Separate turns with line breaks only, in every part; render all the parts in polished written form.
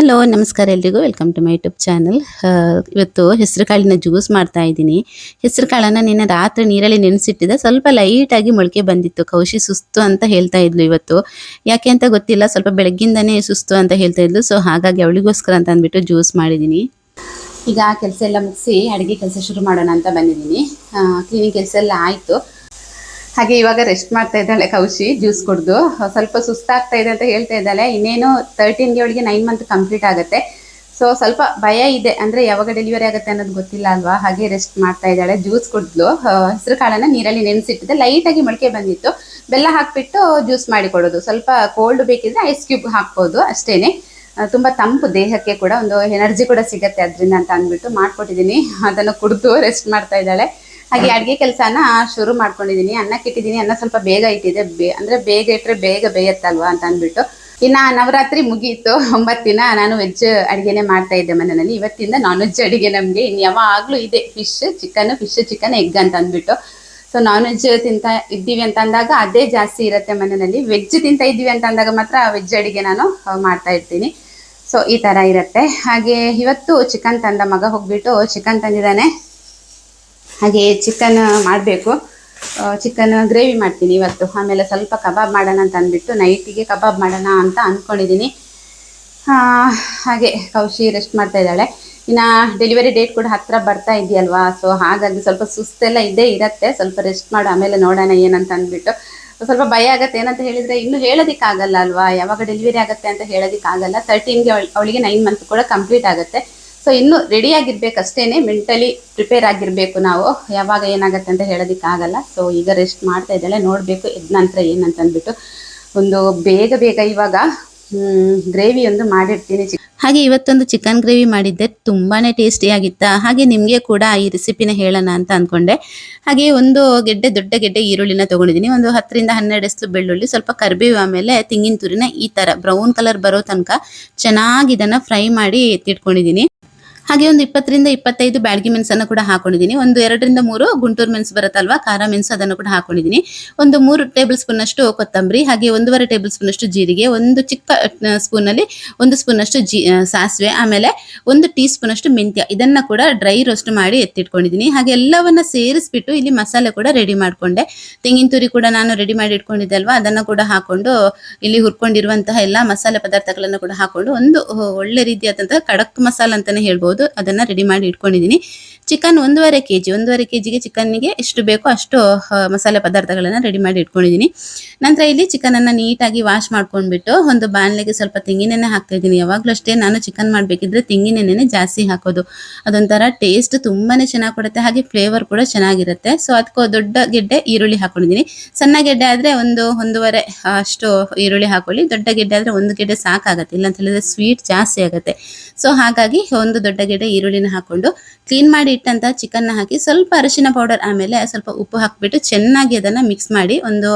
Hello ನಮಸ್ಕಾರ ಎಲ್ರಿಗೂ welcome to my YouTube channel. ಇವತ್ತು ಹೆಸರು ಕಾಳಿನ ಜ್ಯೂಸ್ ಮಾಡ್ತಾ ಇದ್ದೀನಿ. ಹೆಸರು ಕಾಳನ್ನು ನಿನ್ನೆ ರಾತ್ರಿ ನೀರಲ್ಲಿ ನೆನೆಸಿಟ್ಟಿದ್ದೆ. ಸ್ವಲ್ಪ ಲೈಟಾಗಿ ಮೊಳಕೆ ಬಂದಿತ್ತು. ಕೌಶಿ ಸುಸ್ತು ಅಂತ ಹೇಳ್ತಾ ಇದ್ಲು ಇವತ್ತು. ಯಾಕೆ ಅಂತ ಗೊತ್ತಿಲ್ಲ, ಸ್ವಲ್ಪ ಬೆಳಗ್ಗಿಂದನೇ ಸುಸ್ತು ಅಂತ ಹೇಳ್ತಾ ಇದ್ಲು. ಸೊ ಹಾಗಾಗಿ ಅವಳಿಗೋಸ್ಕರ ಅಂತ ಅಂದ್ಬಿಟ್ಟು ಜ್ಯೂಸ್ ಮಾಡಿದ್ದೀನಿ. ಈಗ ಕೆಲಸ ಎಲ್ಲ ಮುಗಿಸಿ ಅಡುಗೆ ಕೆಲಸ ಶುರು ಮಾಡೋಣ ಅಂತ ಬಂದಿದ್ದೀನಿ. ಕ್ಲೀನಿಂಗ್ ಕೆಲಸ ಎಲ್ಲ ಆಯಿತು. ಹಾಗೆ ಇವಾಗ ರೆಸ್ಟ್ ಮಾಡ್ತಾ ಇದ್ದಾಳೆ ಕೌಶಿ, ಜ್ಯೂಸ್ ಕುಡಿದು. ಸ್ವಲ್ಪ ಸುಸ್ತಾಗ್ತಾ ಇದೆ ಅಂತ ಹೇಳ್ತಾ ಇದ್ದಾಳೆ. ಇನ್ನೇನು 13ಗೆ ಅವಳಿಗೆ 9 ಮಂತ್ ಕಂಪ್ಲೀಟ್ ಆಗುತ್ತೆ. ಸೊ ಸ್ವಲ್ಪ ಭಯ ಇದೆ, ಅಂದರೆ ಯಾವಾಗ ಡೆಲಿವರಿ ಆಗುತ್ತೆ ಅನ್ನೋದು ಗೊತ್ತಿಲ್ಲ ಅಲ್ವಾ. ಹಾಗೆ ರೆಸ್ಟ್ ಮಾಡ್ತಾ ಇದ್ದಾಳೆ. ಜ್ಯೂಸ್ ಕುಡಿದ್ಲು. ಹೆಸರು ಕಾಳನ್ನು ನೀರಲ್ಲಿ ನೆನೆಸಿಟ್ಟಿದ್ದೆ. ಲೈಟಾಗಿ ಮೊಳಕೆ ಬಂದಿತ್ತು. ಬೆಲ್ಲ ಹಾಕಿಬಿಟ್ಟು ಜ್ಯೂಸ್ ಮಾಡಿ ಕೊಡೋದು. ಸ್ವಲ್ಪ ಕೋಲ್ಡ್ ಬೇಕಿದ್ರೆ ಐಸ್ ಕ್ಯೂಬ್ ಹಾಕ್ಬೋದು ಅಷ್ಟೇನೆ. ತುಂಬ ತಂಪು ದೇಹಕ್ಕೆ ಕೂಡ, ಒಂದು ಎನರ್ಜಿ ಕೂಡ ಸಿಗುತ್ತೆ ಅದರಿಂದ ಅಂತ ಅಂದ್ಬಿಟ್ಟು ಮಾಡಿಕೊಟ್ಟಿದ್ದೀನಿ. ಅದನ್ನು ಕುಡಿದು ರೆಸ್ಟ್ ಮಾಡ್ತಾ ಇದ್ದಾಳೆ. ಹಾಗೆ ಅಡುಗೆ ಕೆಲಸನ ಶುರು ಮಾಡ್ಕೊಂಡಿದ್ದೀನಿ. ಅನ್ನಕ್ಕೆ ಇಟ್ಟಿದ್ದೀನಿ. ಅನ್ನ ಸ್ವಲ್ಪ ಬೇಗ ಇಟ್ಟಿದೆ, ಅಂದರೆ ಬೇಗ ಇಟ್ಟರೆ ಬೇಗ ಬೇಯತ್ತಲ್ವಾ ಅಂತ ಅಂದ್ಬಿಟ್ಟು. ಇನ್ನು ನವರಾತ್ರಿ ಮುಗಿಯಿತು. 9 ದಿನ ನಾನು ವೆಜ್ ಅಡುಗೆನೇ ಮಾಡ್ತಾ ಇದ್ದೆ ಮನೆಯಲ್ಲಿ. ಇವತ್ತಿಂದ ನಾನ್ ವೆಜ್ ಅಡುಗೆ ನಮಗೆ ಇನ್ನು ಯಾವಾಗಲೂ ಇದೆ. ಫಿಶ್ ಚಿಕನ್ ಎಗ್ ಅಂತ ಅಂದ್ಬಿಟ್ಟು. ಸೊ ನಾನ್ ವೆಜ್ ತಿಂತಾ ಇದ್ದೀವಿ ಅಂತ ಅಂದಾಗ ಅದೇ ಜಾಸ್ತಿ ಇರುತ್ತೆ ಮನೆಯಲ್ಲಿ. ವೆಜ್ ತಿಂತಾ ಇದ್ದೀವಿ ಅಂತ ಅಂದಾಗ ಮಾತ್ರ ವೆಜ್ ಅಡುಗೆ ನಾನು ಮಾಡ್ತಾ ಇರ್ತೀನಿ. ಸೊ ಈ ಥರ ಇರುತ್ತೆ. ಹಾಗೆ ಇವತ್ತು ಚಿಕನ್ ತಂದ ಮಗ ಹೋಗ್ಬಿಟ್ಟು ಚಿಕನ್ ತಂದಿದ್ದಾನೆ. ಹಾಗೆ ಚಿಕನ್ ಮಾಡಬೇಕು. ಚಿಕನ್ ಗ್ರೇವಿ ಮಾಡ್ತೀನಿ ಇವತ್ತು. ಆಮೇಲೆ ಸ್ವಲ್ಪ ಕಬಾಬ್ ಮಾಡೋಣ ಅಂತ ಅಂದ್ಬಿಟ್ಟು ನೈಟಿಗೆ ಕಬಾಬ್ ಮಾಡೋಣ ಅಂತ ಅಂದ್ಕೊಂಡಿದ್ದೀನಿ. ಹಾಗೆ ಕೌಶಿ ರೆಸ್ಟ್ ಮಾಡ್ತಾ ಇದ್ದಾಳೆ. ಇನ್ನು ಡೆಲಿವರಿ ಡೇಟ್ ಕೂಡ ಹತ್ತಿರ ಬರ್ತಾ ಇದೆಯಲ್ವಾ. ಸೊ ಹಾಗಾಗಿ ಸ್ವಲ್ಪ ಸುಸ್ತೆಲ್ಲ ಇರುತ್ತೆ. ಸ್ವಲ್ಪ ರೆಸ್ಟ್ ಮಾಡು, ಆಮೇಲೆ ನೋಡೋಣ ಏನಂತ ಅಂದ್ಬಿಟ್ಟು. ಸ್ವಲ್ಪ ಭಯ ಆಗುತ್ತೆ. ಏನಂತ ಹೇಳಿದರೆ ಇನ್ನೂ ಹೇಳೋದಕ್ಕಾಗಲ್ಲ ಅಲ್ವಾ, ಯಾವಾಗ ಡೆಲಿವರಿ ಆಗುತ್ತೆ ಅಂತ ಹೇಳೋದಕ್ಕಾಗಲ್ಲ. 13ಗೆ ಅವಳಿಗೆ 9 ಮಂತ್ ಕೂಡ ಕಂಪ್ಲೀಟ್ ಆಗುತ್ತೆ. ಸೊ ಇನ್ನೂ ರೆಡಿಯಾಗಿರ್ಬೇಕು ಅಷ್ಟೇ, ಮೆಂಟಲಿ ಪ್ರಿಪೇರ್ ಆಗಿರಬೇಕು ನಾವು. ಯಾವಾಗ ಏನಾಗುತ್ತೆ ಅಂತ ಹೇಳೋದಕ್ಕಾಗಲ್ಲ. ಸೊ ಈಗ ರೆಸ್ಟ್ ಮಾಡ್ತಾ ಇದ್ದಾಳೆ. ನೋಡಬೇಕು ಎದ್ದ ನಂತರ ಏನಂತ ಅಂದ್ಬಿಟ್ಟು. ಒಂದು ಬೇಗ ಇವಾಗ ಗ್ರೇವಿ ಒಂದು ಮಾಡಿರ್ತೀನಿ. ಹಾಗೆ ಇವತ್ತೊಂದು ಚಿಕನ್ ಗ್ರೇವಿ ಮಾಡಿದ್ದೆ, ತುಂಬಾ ಟೇಸ್ಟಿಯಾಗಿತ್ತು. ಹಾಗೆ ನಿಮಗೆ ಕೂಡ ಈ ರೆಸಿಪಿನ ಹೇಳೋಣ ಅಂತ ಅಂದ್ಕೊಂಡೆ. ಹಾಗೆ ಒಂದು ದೊಡ್ಡ ಗೆಡ್ಡೆ ಈರುಳ್ಳಿನ ತೊಗೊಂಡಿದ್ದೀನಿ. ಒಂದು 10ರಿಂದ 12 ಬೆಳ್ಳುಳ್ಳಿ, ಸ್ವಲ್ಪ ಕರಿಬೇವು, ಆಮೇಲೆ ತೆಂಗಿನ ತುರಿನ ಈ ಥರ ಬ್ರೌನ್ ಕಲರ್ ಬರೋ ತನಕ ಚೆನ್ನಾಗಿ ಇದನ್ನು ಫ್ರೈ ಮಾಡಿ ಎತ್ತಿಟ್ಕೊಂಡಿದ್ದೀನಿ. ಹಾಗೆ ಒಂದು 20ರಿಂದ 25 ಬ್ಯಾಡಗಿ ಮೆಣಸನ್ನು ಕೂಡ ಹಾಕೊಂಡಿದ್ದೀನಿ. ಒಂದು 2ರಿಂದ 3 ಗುಂಟೂರು ಮೆಣಸು ಬರುತ್ತಲ್ವಾ, ಖಾರ ಮೆಣಸು, ಅದನ್ನು ಕೂಡ ಹಾಕೊಂಡಿದ್ದೀನಿ. ಒಂದು 3 ಟೇಬಲ್ ಸ್ಪೂನಷ್ಟು ಕೊತ್ತಂಬರಿ, ಹಾಗೆ 1.5 ಟೇಬಲ್ ಸ್ಪೂನಷ್ಟು ಜೀರಿಗೆ, ಒಂದು ಚಿಕ್ಕ ಸ್ಪೂನಲ್ಲಿ 1 ಸ್ಪೂನಷ್ಟು ಸಾಸಿವೆ, ಆಮೇಲೆ 1 ಟೀ ಸ್ಪೂನಷ್ಟು ಮೆಂತ್ಯ, ಇದನ್ನು ಕೂಡ ಡ್ರೈ ರೋಸ್ಟ್ ಮಾಡಿ ಎತ್ತಿಟ್ಕೊಂಡಿದ್ದೀನಿ. ಹಾಗೆ ಎಲ್ಲವನ್ನ ಸೇರಿಸ್ಬಿಟ್ಟು ಇಲ್ಲಿ ಮಸಾಲೆ ಕೂಡ ರೆಡಿ ಮಾಡಿಕೊಂಡೆ. ತೆಂಗಿನ ತುರಿ ಕೂಡ ನಾನು ರೆಡಿ ಮಾಡಿ ಇಟ್ಕೊಂಡಿದ್ದೆ ಅಲ್ವಾ, ಅದನ್ನು ಕೂಡ ಹಾಕೊಂಡು ಇಲ್ಲಿ ಹುರ್ಕೊಂಡಿರುವಂತಹ ಎಲ್ಲ ಮಸಾಲೆ ಪದಾರ್ಥಗಳನ್ನು ಕೂಡ ಹಾಕೊಂಡು ಒಂದು ಒಳ್ಳೆ ರೀತಿಯಾದಂತಹ ಕಡಕ್ ಮಸಾಲ ಅಂತಾನೆ ಹೇಳ್ಬೋದು, ಅದನ್ನ ರೆಡಿ ಮಾಡಿ ಇಟ್ಕೊಂಡಿದ್ದೀನಿ. ಚಿಕನ್ 1.5 ಕೆಜಿಗೆ ಚಿಕನ್ನಿಗೆ ಎಷ್ಟು ಬೇಕೋ ಅಷ್ಟು ಮಸಾಲೆ ಪದಾರ್ಥಗಳನ್ನ ರೆಡಿ ಮಾಡಿ ಇಟ್ಕೊಂಡಿದ್ದೀನಿ. ನಂತರ ಇಲ್ಲಿ ಚಿಕನ್ ಅನ್ನ ನೀಟಾಗಿ ವಾಶ್ ಮಾಡ್ಕೊಂಡ್ಬಿಟ್ಟು ಒಂದು ಬಾಣಲೆಗೆ ಸ್ವಲ್ಪ ತೆಂಗಿನೆಣ್ಣೆ ಹಾಕ್ತಾ ಇದ್ದೀನಿ. ಯಾವಾಗಲೂ ಅಷ್ಟೇ ನಾನು ಚಿಕನ್ ಮಾಡಬೇಕಿದ್ರೆ ತೆಂಗಿನೆಣ್ಣೆನೆ ಜಾಸ್ತಿ ಹಾಕೋದು. ಅದೊಂಥರ ಟೇಸ್ಟ್ ತುಂಬಾನೇ ಚೆನ್ನಾಗಿ ಕೊಡುತ್ತೆ, ಹಾಗೆ ಫ್ಲೇವರ್ ಕೂಡ ಚೆನ್ನಾಗಿರುತ್ತೆ. ಸೊ ಅದಕ್ಕೆ ದೊಡ್ಡ ಗೆಡ್ಡೆ ಈರುಳ್ಳಿ ಹಾಕೊಂಡಿದ್ದೀನಿ. ಸಣ್ಣ ಗೆಡ್ಡೆ ಆದ್ರೆ 1.5 ಅಷ್ಟು ಈರುಳ್ಳಿ ಹಾಕೊಳ್ಳಿ. ದೊಡ್ಡ ಗೆಡ್ಡೆ ಆದ್ರೆ 1 ಗೆಡ್ಡೆ ಸಾಕಾಗುತ್ತೆ, ಇಲ್ಲ ಅಂತ ಹೇಳಿದ್ರೆ ಸ್ವೀಟ್ ಜಾಸ್ತಿ ಆಗುತ್ತೆ. ಸೊ ಹಾಗಾಗಿ ಒಂದು ದೊಡ್ಡ ಗೆಡ್ಡೆ ಈರುಳ್ಳಿನ ಹಾಕೊಂಡು ಕ್ಲೀನ್ ಮಾಡಿ ಇಟ್ಟಂತಹ ಚಿಕನ್ನ ಹಾಕಿ ಸ್ವಲ್ಪ ಅರಿಶಿನ ಪೌಡರ್, ಆಮೇಲೆ ಸ್ವಲ್ಪ ಉಪ್ಪು ಹಾಕಿಬಿಟ್ಟು ಚೆನ್ನಾಗಿ ಅದನ್ನು ಮಿಕ್ಸ್ ಮಾಡಿ ಒಂದು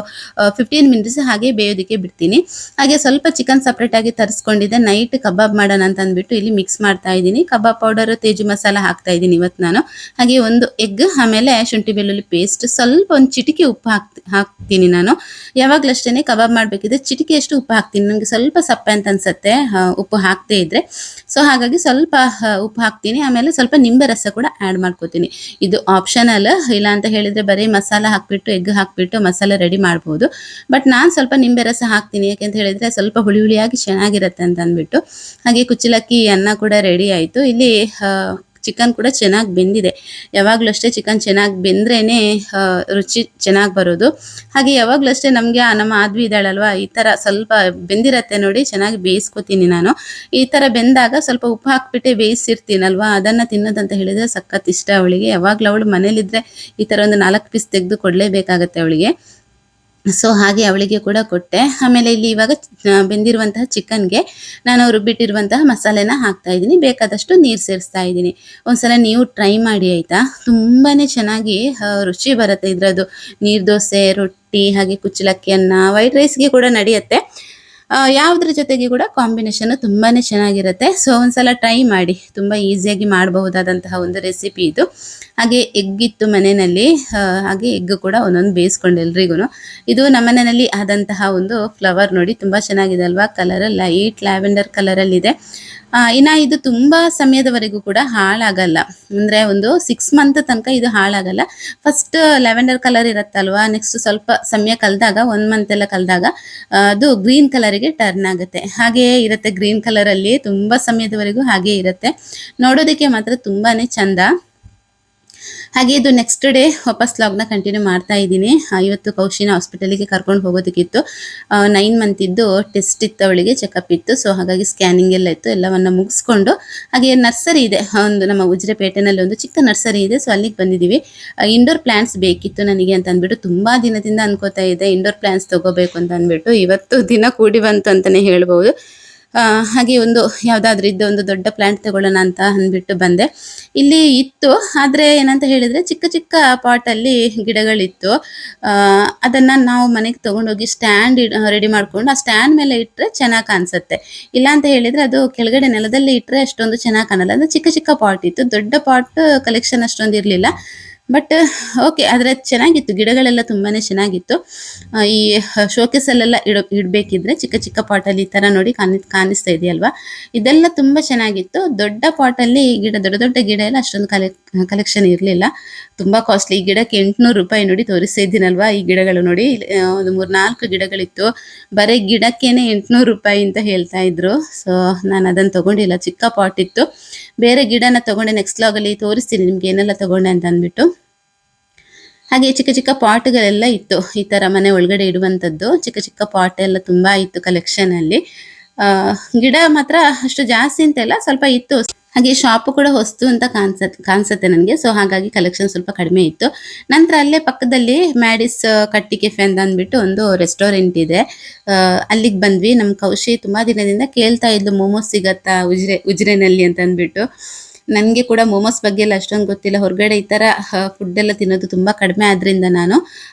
15 ಮಿನಿಟ್ಸ್ ಹಾಗೆ ಬೇಯೋದಕ್ಕೆ ಬಿಡ್ತೀನಿ. ಹಾಗೆ ಸ್ವಲ್ಪ ಚಿಕನ್ ಸಪ್ರೇಟ್ ಆಗಿ ತರಿಸ್ಕೊಂಡಿದ್ದೆ, ನೈಟ್ ಕಬಾಬ್ ಮಾಡೋಣ ಅಂತ ಅಂದ್ಬಿಟ್ಟು ಇಲ್ಲಿ ಮಿಕ್ಸ್ ಮಾಡ್ತಾ ಇದ್ದೀನಿ. ಕಬಾಬ್ ಪೌಡರ್, ತೇಜು ಮಸಾಲ ಹಾಕ್ತಾ ಇದ್ದೀನಿ ಇವತ್ತು ನಾನು. ಹಾಗೆ ಒಂದು ಎಗ್, ಆಮೇಲೆ ಶುಂಠಿ ಬೆಳ್ಳುಳ್ಳಿ ಪೇಸ್ಟ್, ಸ್ವಲ್ಪ ಒಂದು ಚಿಟಿಕೆ ಉಪ್ಪು ಹಾಕ್ತೀನಿ ನಾನು. ಯಾವಾಗಲೂ ಅಷ್ಟೇ ಕಬಾಬ್ ಮಾಡಬೇಕಿದ್ರೆ ಚಿಟಿಕೆಯಷ್ಟು ಉಪ್ಪು ಹಾಕ್ತೀನಿ. ನನಗೆ ಸ್ವಲ್ಪ ಸಪ್ಪೆ ಅಂತ ಅನ್ಸುತ್ತೆ ಉಪ್ಪು ಹಾಕದೇ ಇದ್ರೆ. ಸೊ ಹಾಗಾಗಿ ಸ್ವಲ್ಪ ಉಪ್ಪು ಹಾಕ್ತೀನಿ. ಆಮೇಲೆ ಸ್ವಲ್ಪ ನಿಂಬೆ ರಸ ಕೂಡ ಆ್ಯಡ್ ಮಾಡ್ಕೋತೀನಿ. ಇದು ಆಪ್ಷನಲ್, ಇಲ್ಲ ಅಂತ ಹೇಳಿದರೆ ಬರೀ ಮಸಾಲ ಹಾಕ್ಬಿಟ್ಟು ಎಗ್ ಹಾಕ್ಬಿಟ್ಟು ಮಸಾಲೆ ರೆಡಿ ಮಾಡ್ಬೋದು. ಬಟ್ ನಾನು ಸ್ವಲ್ಪ ನಿಂಬೆ ರಸ ಹಾಕ್ತೀನಿ, ಯಾಕೆಂತ ಹೇಳಿದರೆ ಸ್ವಲ್ಪ ಹುಳಿಯಾಗಿ ಚೆನ್ನಾಗಿರುತ್ತೆ ಅಂತ ಅಂದ್ಬಿಟ್ಟು. ಹಾಗೆ ಕುಚ್ಚಲಕ್ಕಿ ಅನ್ನ ಕೂಡ ರೆಡಿ ಆಯಿತು. ಇಲ್ಲಿ ಚಿಕನ್ ಕೂಡ ಚೆನ್ನಾಗಿ ಬೆಂದಿದೆ. ಯಾವಾಗಲೂ ಅಷ್ಟೇ ಚಿಕನ್ ಚೆನ್ನಾಗಿ ಬೆಂದ್ರೇ ರುಚಿ ಚೆನ್ನಾಗಿ ಬರೋದು. ಹಾಗೆ ಯಾವಾಗಲೂ ಅಷ್ಟೇ ನಮಗೆ ನಮ್ಮ ಆದ್ವಿ ಇದ್ದಾಳಲ್ವ, ಈ ಥರ ಸ್ವಲ್ಪ ಬೆಂದಿರತ್ತೆ ನೋಡಿ, ಚೆನ್ನಾಗಿ ಬೇಯಿಸ್ಕೊತೀನಿ ನಾನು. ಈ ಥರ ಬೆಂದಾಗ ಸ್ವಲ್ಪ ಉಪ್ಪು ಹಾಕ್ಬಿಟ್ಟೆ ಬೇಯಿಸಿರ್ತೀನಲ್ವ, ಅದನ್ನು ತಿನ್ನೋದಂತ ಹೇಳಿದರೆ ಸಖತ್ ಇಷ್ಟ ಅವಳಿಗೆ. ಯಾವಾಗಲೂ ಅವಳು ಮನೇಲಿದ್ದರೆ ಈ ಥರ ಒಂದು 4 ಪೀಸ್ ತೆಗೆದು ಕೊಡಲೇಬೇಕಾಗತ್ತೆ ಅವಳಿಗೆ. ಸೊ ಹಾಗೆ ಅವಳಿಗೆ ಕೂಡ ಕೊಟ್ಟೆ. ಆಮೇಲೆ ಇಲ್ಲಿ ಇವಾಗ ಬೆಂದಿರುವಂತಹ ಚಿಕನ್ಗೆ ನಾನು ರುಬ್ಬಿಟ್ಟಿರುವಂತಹ ಮಸಾಲೆನ ಹಾಕ್ತಾ ಇದ್ದೀನಿ. ಬೇಕಾದಷ್ಟು ನೀರು ಸೇರಿಸ್ತಾ ಇದ್ದೀನಿ. ಒಂದ್ಸಲ ನೀವು ಟ್ರೈ ಮಾಡಿ ಆಯಿತಾ, ತುಂಬಾ ಚೆನ್ನಾಗಿ ರುಚಿ ಬರುತ್ತೆ ಇದರದ್ದು. ನೀರು ದೋಸೆ, ರೊಟ್ಟಿ, ಹಾಗೆ ಕುಚ್ಚಲಕ್ಕಿ ಅನ್ನ, ವೈಟ್ ರೈಸ್ಗೆ ಕೂಡ ನಡೆಯುತ್ತೆ. ಯಾವುದ್ರ ಜೊತೆಗೆ ಕೂಡ ಕಾಂಬಿನೇಷನ್ ತುಂಬಾ ಚೆನ್ನಾಗಿರುತ್ತೆ. ಸೊ ಒಂದ್ಸಲ ಟ್ರೈ ಮಾಡಿ, ತುಂಬ ಈಸಿಯಾಗಿ ಮಾಡಬಹುದಾದಂತಹ ಒಂದು ರೆಸಿಪಿ ಇದು. ಹಾಗೆ ಎಗ್ ಇತ್ತು ಮನೆಯಲ್ಲಿ, ಹಾಗೆ ಎಗ್ ಕೂಡ ಒಂದೊಂದು ಬೇಯಿಸ್ಕೊಂಡು ಎಲ್ರಿಗೂ. ಇದು ನಮ್ಮನೆಯಲ್ಲಿ ಆದಂತಹ ಒಂದು ಫ್ಲವರ್ ನೋಡಿ, ತುಂಬ ಚೆನ್ನಾಗಿದೆ ಅಲ್ವಾ, ಕಲರ್ ಲೈಟ್ ಲ್ಯಾವೆಂಡರ್ ಕಲರಲ್ಲಿದೆ. ಇನ್ನು ಇದು ತುಂಬ ಸಮಯದವರೆಗೂ ಕೂಡ ಹಾಳಾಗಲ್ಲ. ಅಂದರೆ ಒಂದು 6 ಮಂತ್ ತನಕ ಇದು ಹಾಳಾಗಲ್ಲ. ಫಸ್ಟ್ ಲ್ಯಾವೆಂಡರ್ ಕಲರ್ ಇರುತ್ತಲ್ವಾ, ನೆಕ್ಸ್ಟ್ ಸ್ವಲ್ಪ ಸಮಯ ಕಳೆದಾಗ 1 ಮಂತ್ ಎಲ್ಲ ಕಳೆದಾಗ ಅದು ಗ್ರೀನ್ ಕಲರಿಗೆ ಟರ್ನ್ ಆಗುತ್ತೆ. ಹಾಗೆಯೇ ಇರುತ್ತೆ, ಗ್ರೀನ್ ಕಲರಲ್ಲಿ ತುಂಬ ಸಮಯದವರೆಗೂ ಹಾಗೇ ಇರುತ್ತೆ. ನೋಡೋದಕ್ಕೆ ಮಾತ್ರ ತುಂಬಾ ಚಂದ. ಹಾಗೆ ಇದು ನೆಕ್ಸ್ಟ್ ಡೇ ವಾಪಸ್ ಲಾಗ್ನ ಕಂಟಿನ್ಯೂ ಮಾಡ್ತಾ ಇದ್ದೀನಿ. ಇವತ್ತು ಕೌಶಿನ ಹಾಸ್ಪಿಟಲಿಗೆ ಕರ್ಕೊಂಡು ಹೋಗೋದಕ್ಕಿತ್ತು. 9 ಮಂತ್ ಇದ್ದು ಟೆಸ್ಟ್ ಇತ್ತು, ಅವಳಿಗೆ ಚೆಕಪ್ ಇತ್ತು. ಸೊ ಹಾಗಾಗಿ ಸ್ಕ್ಯಾನಿಂಗ್ ಎಲ್ಲ ಇತ್ತು, ಎಲ್ಲವನ್ನು ಮುಗಿಸ್ಕೊಂಡು ಹಾಗೆ ನರ್ಸರಿ ಇದೆ ಒಂದು ನಮ್ಮ ಉಜಿರೆಪೇಟೆನಲ್ಲಿ ಒಂದು ಚಿಕ್ಕ ನರ್ಸರಿ ಇದೆ. ಸೊ ಅಲ್ಲಿಗೆ ಬಂದಿದ್ದೀವಿ. ಇಂಡೋರ್ ಪ್ಲಾಂಟ್ಸ್ ಬೇಕಿತ್ತು ನನಗೆ ಅಂತ ಅಂದ್ಬಿಟ್ಟು ತುಂಬ ದಿನದಿಂದ ಅನ್ಕೋತಾ ಇದ್ದೆ ಇಂಡೋರ್ ಪ್ಲಾಂಟ್ಸ್ ತೊಗೋಬೇಕು ಅಂತ ಅಂದ್ಬಿಟ್ಟು. ಇವತ್ತು ದಿನ ಕೂಡಿ ಬಂತು ಅಂತಲೇ ಹೇಳ್ಬೋದು. ಹಾಗೆ ಒಂದು ಯಾವುದಾದ್ರೂ ಇದ್ದು ಒಂದು ದೊಡ್ಡ ಪ್ಲ್ಯಾಂಟ್ ತಗೊಳ್ಳೋಣ ಅಂತ ಅಂದ್ಬಿಟ್ಟು ಬಂದೆ. ಇಲ್ಲಿ ಇತ್ತು, ಆದರೆ ಏನಂತ ಹೇಳಿದರೆ ಚಿಕ್ಕ ಚಿಕ್ಕ ಪಾಟಲ್ಲಿ ಗಿಡಗಳಿತ್ತು. ಅದನ್ನು ನಾವು ಮನೆಗೆ ತೊಗೊಂಡೋಗಿ ಸ್ಟ್ಯಾಂಡ್ ರೆಡಿ ಮಾಡ್ಕೊಂಡು ಆ ಸ್ಟ್ಯಾಂಡ್ ಮೇಲೆ ಇಟ್ಟರೆ ಚೆನ್ನಾಗಿ ಕಾಣಿಸುತ್ತೆ. ಇಲ್ಲ ಅಂತ ಹೇಳಿದರೆ ಅದು ಕೆಳಗಡೆ ನೆಲದಲ್ಲಿ ಇಟ್ಟರೆ ಅಷ್ಟೊಂದು ಚೆನ್ನಾಗಿ ಕಾಣಲ್ಲ. ಅಂದರೆ ಚಿಕ್ಕ ಚಿಕ್ಕ ಪಾಟ್ ಇತ್ತು, ದೊಡ್ಡ ಪಾಟ್ ಕಲೆಕ್ಷನ್ ಅಷ್ಟೊಂದು ಇರಲಿಲ್ಲ. ಬಟ್ ಓಕೆ, ಆದರೆ ಚೆನ್ನಾಗಿತ್ತು, ಗಿಡಗಳೆಲ್ಲ ತುಂಬಾ ಚೆನ್ನಾಗಿತ್ತು. ಈ ಶೋಕೇಸಲ್ಲೆಲ್ಲ ಇಡಬೇಕಿದ್ರೆ ಚಿಕ್ಕ ಚಿಕ್ಕ ಪಾಟಲ್ಲಿ ಈ ಥರ ನೋಡಿ ಕಾಣಿಸ್ತಾ ಇದೆಯಲ್ವಾ, ಇದೆಲ್ಲ ತುಂಬ ಚೆನ್ನಾಗಿತ್ತು. ದೊಡ್ಡ ಪಾಟಲ್ಲಿ ಗಿಡ, ದೊಡ್ಡ ದೊಡ್ಡ ಗಿಡ ಎಲ್ಲ ಅಷ್ಟೊಂದು ಕಲೆಕ್ಷನ್ ಇರಲಿಲ್ಲ. ತುಂಬ ಕಾಸ್ಟ್ಲಿ. ಈ ಗಿಡಕ್ಕೆ 800 ರೂಪಾಯಿ ನೋಡಿ ತೋರಿಸ್ತಾ ಇದ್ದೀನಲ್ವಾ. ಈ ಗಿಡಗಳು ನೋಡಿ ಒಂದು 3-4 ಗಿಡಗಳಿತ್ತು, ಬರೀ ಗಿಡಕ್ಕೇನೆ 800 ರೂಪಾಯಿ ಅಂತ ಹೇಳ್ತಾ ಇದ್ರು. ಸೊ ನಾನು ಅದನ್ನು ತೊಗೊಂಡಿಲ್ಲ, ಚಿಕ್ಕ ಪಾಟ್ ಇತ್ತು. ಬೇರೆ ಗಿಡನ ತೊಗೊಂಡೆ, ನೆಕ್ಸ್ಟ್ ಲಾಗಲ್ಲಿ ತೋರಿಸ್ತೀನಿ ನಿಮ್ಗೆ ಏನೆಲ್ಲ ತೊಗೊಂಡೆ ಅಂತ ಅಂದ್ಬಿಟ್ಟು. ಹಾಗೆ ಚಿಕ್ಕ ಚಿಕ್ಕ ಪಾಟ್ಗಳೆಲ್ಲ ಇತ್ತು, ಈ ಥರ ಮನೆ ಒಳಗಡೆ ಇಡುವಂಥದ್ದು ಚಿಕ್ಕ ಚಿಕ್ಕ ಪಾಟ್ ಎಲ್ಲ ತುಂಬ ಇತ್ತು ಕಲೆಕ್ಷನಲ್ಲಿ. ಗಿಡ ಮಾತ್ರ ಅಷ್ಟು ಜಾಸ್ತಿ ಅಂತೆಲ್ಲ ಸ್ವಲ್ಪ ಇತ್ತು. ಹಾಗೆ ಶಾಪು ಕೂಡ ಹೊಸ್ತು ಅಂತ ಕಾಣಿಸುತ್ತೆ ನನಗೆ. ಸೊ ಹಾಗಾಗಿ ಕಲೆಕ್ಷನ್ ಸ್ವಲ್ಪ ಕಡಿಮೆ ಇತ್ತು. ನಂತರ ಅಲ್ಲೇ ಪಕ್ಕದಲ್ಲಿ ಮ್ಯಾಡಿಸ್ ಕಟ್ಟಿ ಕೆಫೆ ಅಂತ ಅಂದ್ಬಿಟ್ಟು ಒಂದು ರೆಸ್ಟೋರೆಂಟ್ ಇದೆ. ಅಲ್ಲಿಗೆ ಬಂದ್ವಿ. ನಮ್ಮ ಕೌಶಿ ತುಂಬ ದಿನದಿಂದ ಕೇಳ್ತಾ ಇದ್ಲು ಮೋಮೋಸ್ ಸಿಗತ್ತಾ ಉಜಿರೆನಲ್ಲಿ ಅಂತ ಅಂದ್ಬಿಟ್ಟು. ನನಗೆ ಕೂಡ ಮೋಮೋಸ್ ಬಗ್ಗೆ ಎಲ್ಲ ಅಷ್ಟೊಂದು ಗೊತ್ತಿಲ್ಲ, ಹೊರಗಡೆ ಈ ಥರ ಫುಡ್ ಎಲ್ಲ ತಿನ್ನೋದು ತುಂಬ ಕಡಿಮೆ ಆದ್ದರಿಂದ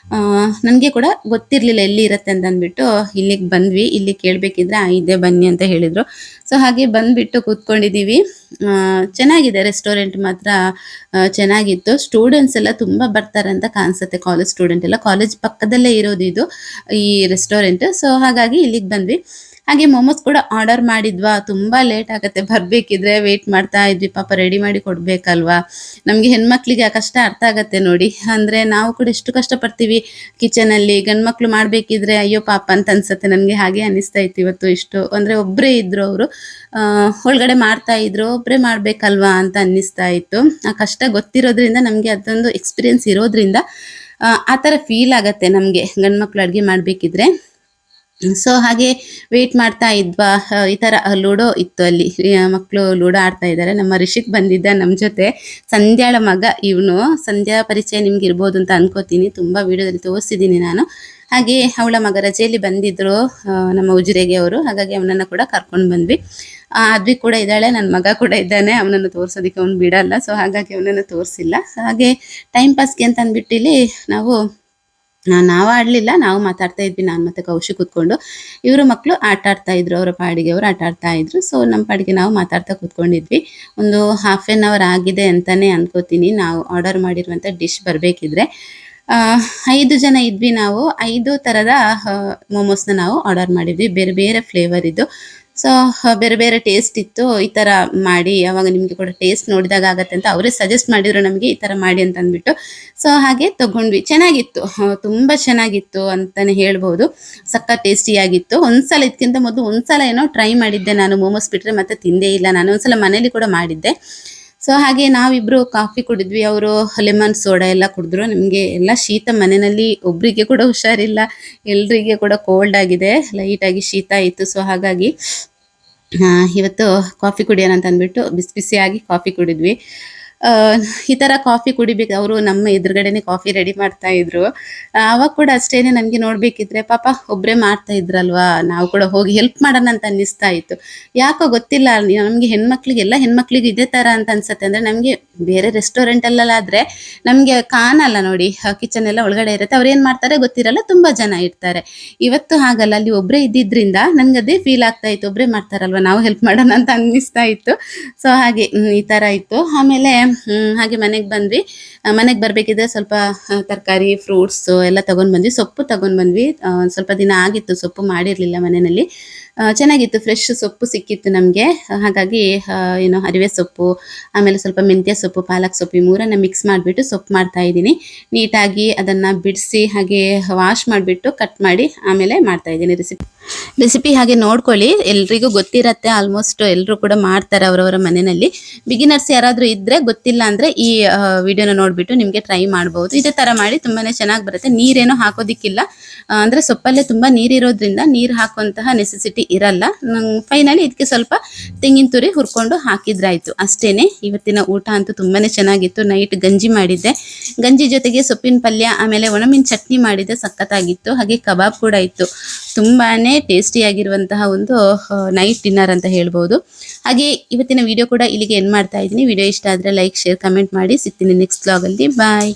ನನಗೆ ಕೂಡ ಗೊತ್ತಿರಲಿಲ್ಲ ಎಲ್ಲಿ ಇರುತ್ತೆ ಅಂತ ಅಂದ್ಬಿಟ್ಟು ಇಲ್ಲಿಗೆ ಬಂದ್ವಿ. ಇಲ್ಲಿ ಕೇಳಬೇಕಿದ್ರೆ ಇದೆ ಬನ್ನಿ ಅಂತ ಹೇಳಿದರು. ಸೊ ಹಾಗೆ ಬಂದುಬಿಟ್ಟು ಕೂತ್ಕೊಂಡಿದ್ದೀವಿ. ಚೆನ್ನಾಗಿದೆ ರೆಸ್ಟೋರೆಂಟ್ ಮಾತ್ರ, ಚೆನ್ನಾಗಿತ್ತು. ಸ್ಟೂಡೆಂಟ್ಸ್ ಎಲ್ಲ ತುಂಬ ಬರ್ತಾರೆ ಅಂತ ಕಾಣಿಸುತ್ತೆ, ಕಾಲೇಜ್ ಸ್ಟೂಡೆಂಟ್ ಎಲ್ಲ. ಕಾಲೇಜ್ ಪಕ್ಕದಲ್ಲೇ ಇರೋದು ಇದು ಈ ರೆಸ್ಟೋರೆಂಟ್. ಸೊ ಹಾಗಾಗಿ ಇಲ್ಲಿಗೆ ಬಂದ್ವಿ. ಹಾಗೆ ಮೋಮೋಸ್ ಕೂಡ ಆರ್ಡರ್ ಮಾಡಿದ್ವಾ, ತುಂಬ ಲೇಟ್ ಆಗುತ್ತೆ ಬರಬೇಕಿದ್ರೆ, ವೆಯ್ಟ್ ಮಾಡ್ತಾ ಇದ್ವಿ. ಪಾಪ ರೆಡಿ ಮಾಡಿ ಕೊಡಬೇಕಲ್ವಾ, ನಮಗೆ ಹೆಣ್ಮಕ್ಳಿಗೆ ಆ ಕಷ್ಟ ಅರ್ಥ ಆಗುತ್ತೆ ನೋಡಿ. ಅಂದರೆ ನಾವು ಕೂಡ ಎಷ್ಟು ಕಷ್ಟಪಡ್ತೀವಿ ಕಿಚನಲ್ಲಿ, ಗಂಡ್ಮಕ್ಳು ಮಾಡಬೇಕಿದ್ರೆ ಅಯ್ಯೋ ಪಾಪ ಅಂತ ಅನ್ಸುತ್ತೆ ನನಗೆ. ಹಾಗೆ ಅನ್ನಿಸ್ತಾ ಇತ್ತು ಇವತ್ತು. ಇಷ್ಟು ಅಂದರೆ ಒಬ್ಬರೇ ಇದ್ದರು ಅವರು, ಒಳಗಡೆ ಮಾಡ್ತಾ ಇದ್ರು, ಒಬ್ಬರೇ ಮಾಡಬೇಕಲ್ವಾ ಅಂತ ಅನ್ನಿಸ್ತಾ ಇತ್ತು. ಆ ಕಷ್ಟ ಗೊತ್ತಿರೋದ್ರಿಂದ, ನಮಗೆ ಅದೊಂದು ಎಕ್ಸ್ಪೀರಿಯೆನ್ಸ್ ಇರೋದ್ರಿಂದ ಆ ಥರ ಫೀಲ್ ಆಗುತ್ತೆ ನಮಗೆ ಗಂಡ್ಮಕ್ಳು ಅಡುಗೆ ಮಾಡಬೇಕಿದ್ರೆ. ಸೊ ಹಾಗೆ ವೆಯ್ಟ್ ಮಾಡ್ತಾ ಇದ್ವಾ. ಈ ಥರ ಲೂಡೋ ಇತ್ತು ಅಲ್ಲಿ, ಮಕ್ಕಳು ಲೂಡೋ ಆಡ್ತಾ ಇದ್ದಾರೆ. ನಮ್ಮ ರಿಷಿಕ್ ಬಂದಿದ್ದ ನಮ್ಮ ಜೊತೆ, ಸಂಧ್ಯಾಳ ಮಗ ಇವನು. ಸಂಧ್ಯಾ ಪರಿಚಯ ನಿಮ್ಗೆ ಇರ್ಬೋದು ಅಂತ ಅನ್ಕೋತೀನಿ, ತುಂಬ ವಿಡಿಯೋದಲ್ಲಿ ತೋರಿಸಿದ್ದೀನಿ ನಾನು. ಹಾಗೆ ಅವಳ ಮಗ ರಜೆಯಲ್ಲಿ ಬಂದಿದ್ದರು ನಮ್ಮ ಉಜಿರೆಗೆ ಅವರು, ಹಾಗಾಗಿ ಅವನನ್ನು ಕೂಡ ಕರ್ಕೊಂಡು ಬಂದ್ವಿ. ಅದ್ವಿ ಕೂಡ ಇದ್ದಾಳೆ, ನನ್ನ ಮಗ ಕೂಡ ಇದ್ದಾನೆ, ಅವನನ್ನು ತೋರಿಸೋದಕ್ಕೆ ಅವ್ನು ಬಿಡಲ್ಲ. ಸೊ ಹಾಗಾಗಿ ಅವನನ್ನು ತೋರಿಸಿಲ್ಲ. ಹಾಗೆ ಟೈಮ್ ಪಾಸ್ಗೆ ಅಂತ ಅಂದ್ಬಿಟ್ಟು ಇಲ್ಲಿ ನಾವು ಆಡಲಿಲ್ಲ, ನಾವು ಮಾತಾಡ್ತಾ ಇದ್ವಿ, ನಾನು ಮತ್ತು ಕೌಶಿ ಕೂತ್ಕೊಂಡು. ಇವರು ಮಕ್ಕಳು ಆಟ ಆಡ್ತಾ ಇದ್ರು, ಅವರ ಪಾಡಿಗೆ ಅವರು ಆಟ ಆಡ್ತಾ ಇದ್ರು. ಸೊ ನಮ್ಮ ಪಾಡಿಗೆ ನಾವು ಮಾತಾಡ್ತಾ ಕೂತ್ಕೊಂಡಿದ್ವಿ. ಒಂದು 1/2 hour ಆಗಿದೆ ಅಂತಲೇ ಅನ್ಕೋತೀನಿ ನಾವು ಆರ್ಡರ್ ಮಾಡಿರುವಂಥ ಡಿಶ್ ಬರಬೇಕಿದ್ರೆ. 5 ಜನ ಇದ್ವಿ ನಾವು. 5 ಥರದ ಮೋಮೋಸ್ನ ನಾವು ಆರ್ಡರ್ ಮಾಡಿದ್ವಿ, ಬೇರೆ ಬೇರೆ ಫ್ಲೇವರ್ ಇದ್ದು. ಸೊ ಬೇರೆ ಬೇರೆ ಟೇಸ್ಟ್ ಇತ್ತು. ಈ ಥರ ಮಾಡಿ, ಆವಾಗ ನಿಮಗೆ ಕೂಡ ಟೇಸ್ಟ್ ನೋಡಿದಾಗ ಆಗತ್ತೆ ಅಂತ ಅವರೇ ಸಜೆಸ್ಟ್ ಮಾಡಿದ್ರು ನಮಗೆ, ಈ ಥರ ಮಾಡಿ ಅಂತ ಅಂದ್ಬಿಟ್ಟು. ಸೊ ಹಾಗೆ ತೊಗೊಂಡ್ವಿ. ಚೆನ್ನಾಗಿತ್ತು, ತುಂಬ ಚೆನ್ನಾಗಿತ್ತು ಅಂತಲೇ ಹೇಳ್ಬೋದು. ಸಕ್ಕ ಟೇಸ್ಟಿಯಾಗಿತ್ತು. ಒಂದ್ಸಲ, ಇದಕ್ಕಿಂತ ಮೊದಲು ಒಂದ್ಸಲ ಏನೋ ಟ್ರೈ ಮಾಡಿದ್ದೆ ನಾನು ಮೋಮೋಸ್ ಬಿಟ್ಟರೆ, ಮತ್ತೆ ತಿಂದೇ ಇಲ್ಲ ನಾನು. ಒಂದ್ಸಲ ಮನೇಲಿ ಕೂಡ ಮಾಡಿದ್ದೆ. ಸೊ ಹಾಗೆ ನಾವಿಬ್ಬರು ಕಾಫಿ ಕುಡಿದ್ವಿ, ಅವರು ಲೆಮನ್ ಸೋಡಾ ಎಲ್ಲ ಕುಡಿದ್ರು. ನಮಗೆ ಎಲ್ಲ ಶೀತ ಮನೆಯಲ್ಲಿ, ಒಬ್ಬರಿಗೆ ಕೂಡ ಹುಷಾರಿಲ್ಲ, ಎಲ್ರಿಗೆ ಕೂಡ ಕೋಲ್ಡ್ ಆಗಿದೆ, ಲೈಟಾಗಿ ಶೀತ ಇತ್ತು. ಸೊ ಹಾಗಾಗಿ ಇವತ್ತು ಕಾಫಿ ಕುಡಿಯೋಣ ಅಂತ ಅಂದ್ಬಿಟ್ಟು ಬಿಸಿ ಬಿಸಿಯಾಗಿ ಕಾಫಿ ಕುಡಿದ್ವಿ. ಈ ಥರ ಕಾಫಿ ಕುಡಿಬೇಕು, ಅವರು ನಮ್ಮ ಎದುರುಗಡೆನೆ ಕಾಫಿ ರೆಡಿ ಮಾಡ್ತಾ ಇದ್ರು. ಆವಾಗ ಕೂಡ ಅಷ್ಟೇನೆ, ನನಗೆ ನೋಡಬೇಕಿದ್ರೆ ಪಾಪ ಒಬ್ಬರೇ ಮಾಡ್ತಾ ಇದ್ರಲ್ವಾ, ನಾವು ಕೂಡ ಹೋಗಿ ಹೆಲ್ಪ್ ಮಾಡೋಣ ಅಂತ ಅನ್ನಿಸ್ತಾ ಇತ್ತು. ಯಾಕೋ ಗೊತ್ತಿಲ್ಲ, ನಮಗೆ ಎಲ್ಲ ಹೆಣ್ಮಕ್ಳಿಗೆ ಇದೇ ಥರ ಅಂತ ಅನ್ಸುತ್ತೆ. ಅಂದರೆ ನಮಗೆ ಬೇರೆ ರೆಸ್ಟೋರೆಂಟಲ್ಲಾದರೆ ನಮಗೆ ಕಾಣಲ್ಲ ನೋಡಿ, ಕಿಚನ್ ಎಲ್ಲ ಒಳಗಡೆ ಇರುತ್ತೆ, ಅವ್ರು ಏನು ಮಾಡ್ತಾರೆ ಗೊತ್ತಿರಲ್ಲ, ತುಂಬ ಜನ ಇರ್ತಾರೆ. ಇವತ್ತು ಹಾಗಲ್ಲ, ಅಲ್ಲಿ ಒಬ್ಬರೇ ಇದ್ದಿದ್ದರಿಂದ ನನಗೆ ಅದೇ ಫೀಲ್ ಆಗ್ತಾ ಇತ್ತು, ಒಬ್ಬರೇ ಮಾಡ್ತಾರಲ್ವ, ನಾವು ಹೆಲ್ಪ್ ಮಾಡೋಣ ಅಂತ ಅನ್ನಿಸ್ತಾ ಇತ್ತು. ಸೊ ಹಾಗೆ ಈ ಥರ ಇತ್ತು. ಆಮೇಲೆ ಹಾಗೆ ಮನೆಗೆ ಬಂದ್ವಿ. ಮನೆಗೆ ಬರಬೇಕಿದ್ರೆ ಸ್ವಲ್ಪ ತರಕಾರಿ ಫ್ರೂಟ್ಸು ಎಲ್ಲ ತೊಗೊಂಡು ಬಂದ್ವಿ. ಸೊಪ್ಪು ತೊಗೊಂಡು ಬಂದ್ವಿ. ಸ್ವಲ್ಪ ದಿನ ಆಗಿತ್ತು ಸೊಪ್ಪು ಮಾಡಿರಲಿಲ್ಲ ಮನೆಯಲ್ಲಿ. ಚೆನ್ನಾಗಿತ್ತು, ಫ್ರೆಶ್ ಸೊಪ್ಪು ಸಿಕ್ಕಿತ್ತು ನಮಗೆ. ಹಾಗಾಗಿ ಏನು ಅರಿವೆ ಸೊಪ್ಪು, ಆಮೇಲೆ ಸ್ವಲ್ಪ ಮೆಂತ್ಯ ಸೊಪ್ಪು, ಪಾಲಕ್ ಸೊಪ್ಪು ಈ ಮೂರನ್ನು ಮಿಕ್ಸ್ ಮಾಡಿಬಿಟ್ಟು ಸೊಪ್ಪು ಮಾಡ್ತಾ ಇದ್ದೀನಿ. ನೀಟಾಗಿ ಅದನ್ನು ಬಿಡಿಸಿ ಹಾಗೆ ವಾಶ್ ಮಾಡಿಬಿಟ್ಟು ಕಟ್ ಮಾಡಿ ಆಮೇಲೆ ಮಾಡ್ತಾ ಇದ್ದೀನಿ ರೆಸಿಪಿ ಹಾಗೆ ನೋಡ್ಕೊಳ್ಳಿ. ಎಲ್ರಿಗೂ ಗೊತ್ತಿರತ್ತೆ, ಆಲ್ಮೋಸ್ಟ್ ಎಲ್ಲರೂ ಕೂಡ ಮಾಡ್ತಾರೆ ಅವರವರ ಮನೆಯಲ್ಲಿ. ಬಿಗಿನರ್ಸ್ ಯಾರಾದರೂ ಇದ್ದರೆ ಗೊತ್ತಿಲ್ಲ ಅಂದರೆ ಈ ವಿಡಿಯೋನ ನೋಡಿಬಿಟ್ಟು ನಿಮಗೆ ಟ್ರೈ ಮಾಡ್ಬೋದು. ಇದೇ ಥರ ಮಾಡಿ ತುಂಬಾ ಚೆನ್ನಾಗಿ ಬರುತ್ತೆ. ನೀರೇನೋ ಹಾಕೋದಿಕ್ಕಿಲ್ಲ, ಅಂದರೆ ಸೊಪ್ಪಲ್ಲೇ ತುಂಬ ನೀರಿರೋದ್ರಿಂದ ನೀರು ಹಾಕುವಂತಹ ನೆಸೆಸಿಟಿ ಇರಲ್ಲ. ಫೈನಲಿ ಇದಕ್ಕೆ ಸ್ವಲ್ಪ ತೆಂಗಿನ ತುರಿ ಹುರ್ಕೊಂಡು ಹಾಕಿದ್ರಾಯ್ತು, ಅಷ್ಟೇನೆ. ಇವತ್ತಿನ ಊಟ ಅಂತೂ ತುಂಬಾ ಚೆನ್ನಾಗಿತ್ತು. ನೈಟ್ ಗಂಜಿ ಮಾಡಿದ್ದೆ, ಗಂಜಿ ಜೊತೆಗೆ ಸೊಪ್ಪಿನ ಪಲ್ಯ, ಆಮೇಲೆ ಒಣಮೀನು ಚಟ್ನಿ ಮಾಡಿದ್ದೆ, ಸಖತ್ತಾಗಿತ್ತು. ಹಾಗೆ ಕಬಾಬ್ ಕೂಡ ಇತ್ತು. ತುಂಬಾ ಟೇಸ್ಟಿಯಾಗಿರುವಂತಹ ಒಂದು ನೈಟ್ ಡಿನ್ನರ್ ಅಂತ ಹೇಳ್ಬೋದು. ಹಾಗೆ ಇವತ್ತಿನ ವಿಡಿಯೋ ಕೂಡ ಇಲ್ಲಿಗೆ ಎಂಡ್ ಮಾಡ್ತಾ ಇದ್ದೀನಿ. ವಿಡಿಯೋ ಇಷ್ಟ ಆದರೆ ಲೈಕ್, ಶೇರ್, ಕಮೆಂಟ್ ಮಾಡಿ. ಸಿಗ್ತೀನಿ ನೆಕ್ಸ್ಟ್ ವ್ಲಾಗಲ್ಲಿ. ಬಾಯ್.